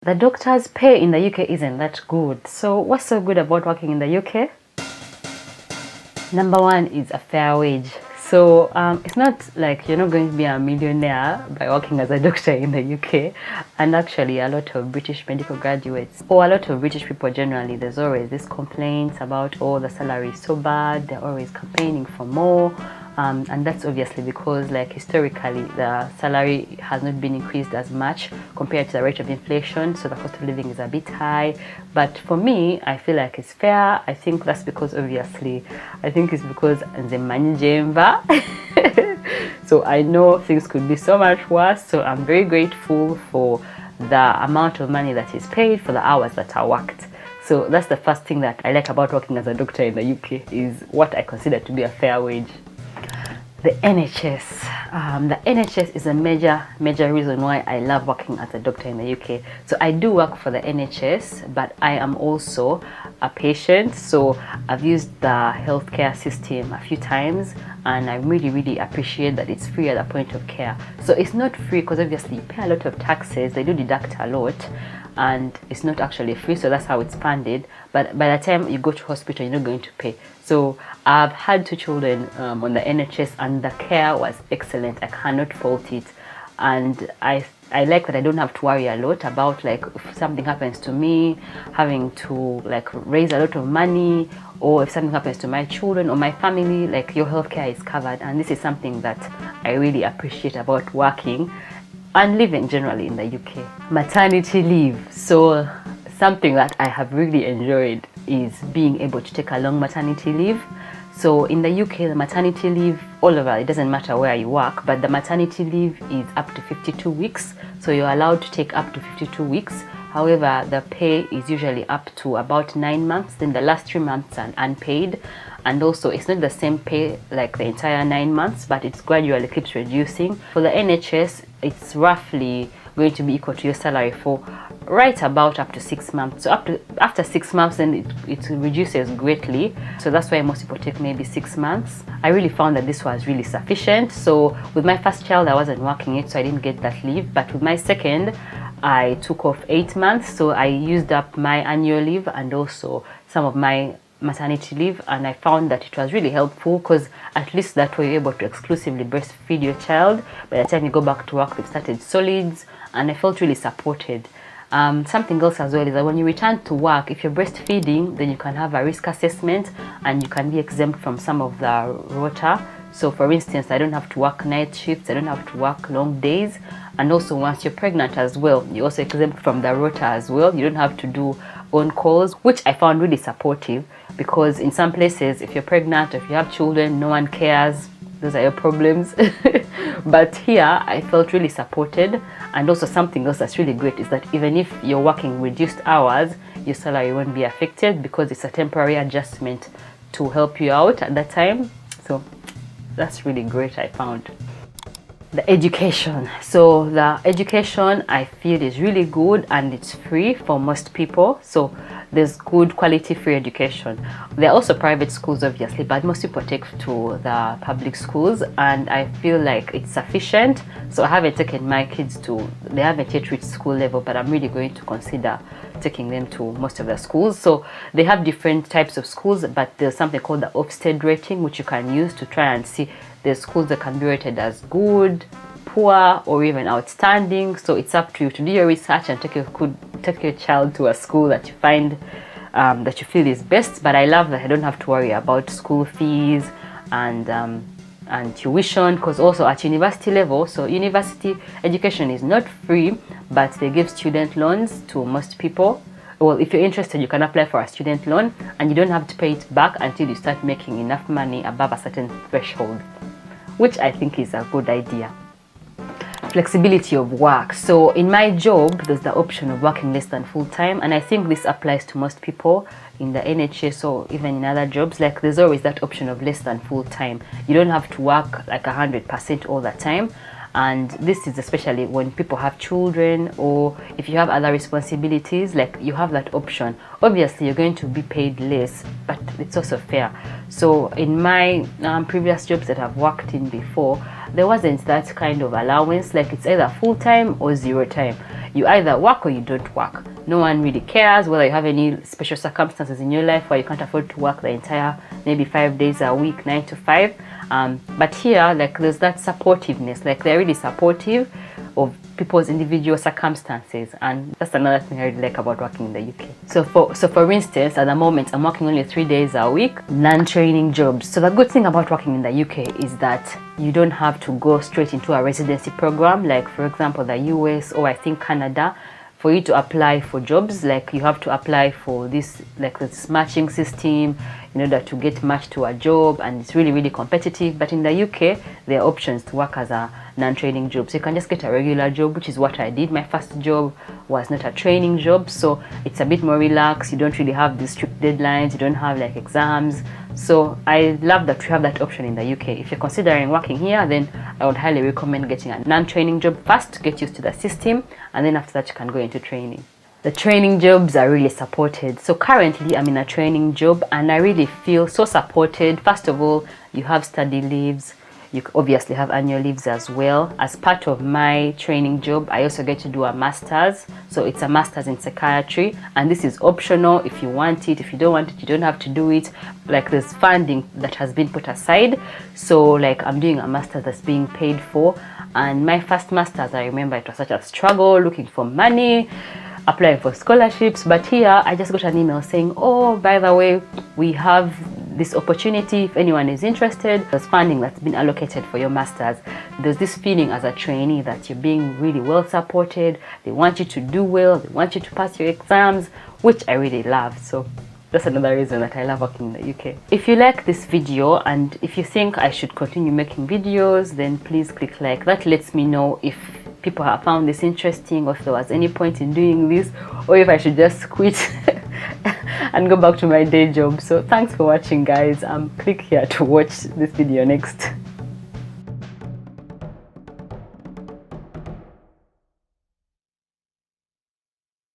The doctor's pay in the UK isn't that good. So what's so good about working in the UK? Number one is a fair wage. So it's not like you're not going to be a millionaire by working as a doctor in the UK. And actually a lot of British medical graduates, or a lot of British people generally, there's always this complaints about, oh, the salary is so bad. They're always campaigning for more. And that's obviously because, like, historically the salary has not been increased as much compared to the rate of inflation, so the cost of living is a bit high. But for me, I feel like it's fair. I think that's because, obviously, I think it's because the manjemba. So I know things could be so much worse, so I'm very grateful for the amount of money that is paid for the hours that are worked. So that's the first thing that I like about working as a doctor in the UK, is what I consider to be a fair wage. The NHS. The NHS is a major reason why I love working as a doctor in the UK. So I do work for the NHS, but I am also a patient. So I've used the healthcare system a few times, and I really appreciate that it's free at the point of care. So it's not free because obviously you pay a lot of taxes, they do deduct a lot, and it's not actually free, so that's how it's funded. But by the time you go to hospital, you're not going to pay. So I've had 2 children on the NHS, and the care was excellent. I cannot fault it. And I like that I don't have to worry a lot about, like, if something happens to me, having to, like, raise a lot of money, or if something happens to my children or my family, like, your healthcare is covered. And this is something that I really appreciate about working and living generally in the UK. Maternity leave. So something that I have really enjoyed is being able to take a long maternity leave. So in the UK, the maternity leave, all over, it doesn't matter where you work, but the maternity leave is up to 52 weeks. So you're allowed to take up to 52 weeks. However, the pay is usually up to about 9 months. Then the last 3 months are unpaid. And also it's not the same pay like the entire 9 months, but it gradually keeps reducing. For the NHS, it's roughly going to be equal to your salary for right about up to 6 months. So after 6 months, then it reduces greatly. So that's why most people take maybe 6 months. I really found that this was really sufficient. So with my first child, I wasn't working it, so I didn't get that leave. But with my second, I took off 8 months. So I used up my annual leave and also some of my maternity leave, and I found that it was really helpful because at least that way you're able to exclusively breastfeed your child. By the time you go back to work, they've started solids, and I felt really supported. Something else as well is that when you return to work, if you're breastfeeding, then you can have a risk assessment and you can be exempt from some of the rota. So for instance, I don't have to work night shifts, I don't have to work long days. And also once you're pregnant as well, you're also exempt from the rota as well. You don't have to do on calls, which I found really supportive, because in some places, if you're pregnant or if you have children, no one cares. Those are your problems. But here I felt really supported. And also something else that's really great is that even if you're working reduced hours, your salary won't be affected because it's a temporary adjustment to help you out at that time. So that's really great, I found. The education. So the education, I feel, is really good and it's free for most people. So there's good quality free education. There are also private schools, obviously, but most people take to the public schools, and I feel like it's sufficient. So I haven't taken my kids to, they haven't yet reached school level, but I'm really going to consider taking them to most of the schools. So they have different types of schools, but there's something called the Ofsted rating, which you can use to try and see the schools that can be rated as good, poor, or even outstanding. So it's up to you to do your research and take your child to a school that you find that you feel is best. But I love that I don't have to worry about school fees and tuition, because also at university level, so university education is not free, but they give student loans to most people. Well, if you're interested, you can apply for a student loan and you don't have to pay it back until you start making enough money above a certain threshold, which I think is a good idea. Flexibility of work. So in my job, there's the option of working less than full time, and I think this applies to most people in the NHS or even in other jobs. Like, there's always that option of less than full time. You don't have to work like 100% all the time. And this is especially when people have children, or if you have other responsibilities, like, you have that option. Obviously you're going to be paid less, but it's also fair. So in my previous jobs that I've worked in before, there wasn't that kind of allowance, like it's either full-time or zero time. You either work or you don't work. No one really cares whether you have any special circumstances in your life where you can't afford to work the entire maybe 5 days a week, 9 to 5. But here, like, there's that supportiveness, like they're really supportive of people's individual circumstances, and that's another thing I really like about working in the UK. So for instance, at the moment I'm working only 3 days a week, non-training jobs. So the good thing about working in the UK is that you don't have to go straight into a residency program, like for example the US or I think Canada. For you to apply for jobs, like you have to apply for this, like this matching system in order to get matched to a job, and it's really competitive. But in the UK there are options to work as a non-training job, so you can just get a regular job, which is what I did. My first job was not a training job, so it's a bit more relaxed. You don't really have these strict deadlines, you don't have like exams. So I love that we have that option in the UK. If you're considering working here, then I would highly recommend getting a non-training job first to get used to the system, and then after that you can go into training. The training jobs are really supported. So currently I'm in a training job and I really feel so supported. First of all, you have study leaves. You obviously have annual leaves as well. As part of my training job, I also get to do a master's. So it's a master's in psychiatry, and this is optional if you want it. If you don't want it, you don't have to do it. Like, there's funding that has been put aside. So like I'm doing a master's that's being paid for. And my first master's, I remember it was such a struggle looking for money, applying for scholarships. But here I just got an email saying, oh, by the way, we have this opportunity. If anyone is interested, there's funding that's been allocated for your masters. There's this feeling as a trainee that you're being really well supported. They want you to do well, they want you to pass your exams, which I really love. So that's another reason that I love working in the UK. If you like this video and if you think I should continue making videos, then please click like. That lets me know if people have found this interesting, or if there was any point in doing this, or if I should just quit and go back to my day job. So thanks for watching, guys. Click here to watch this video next.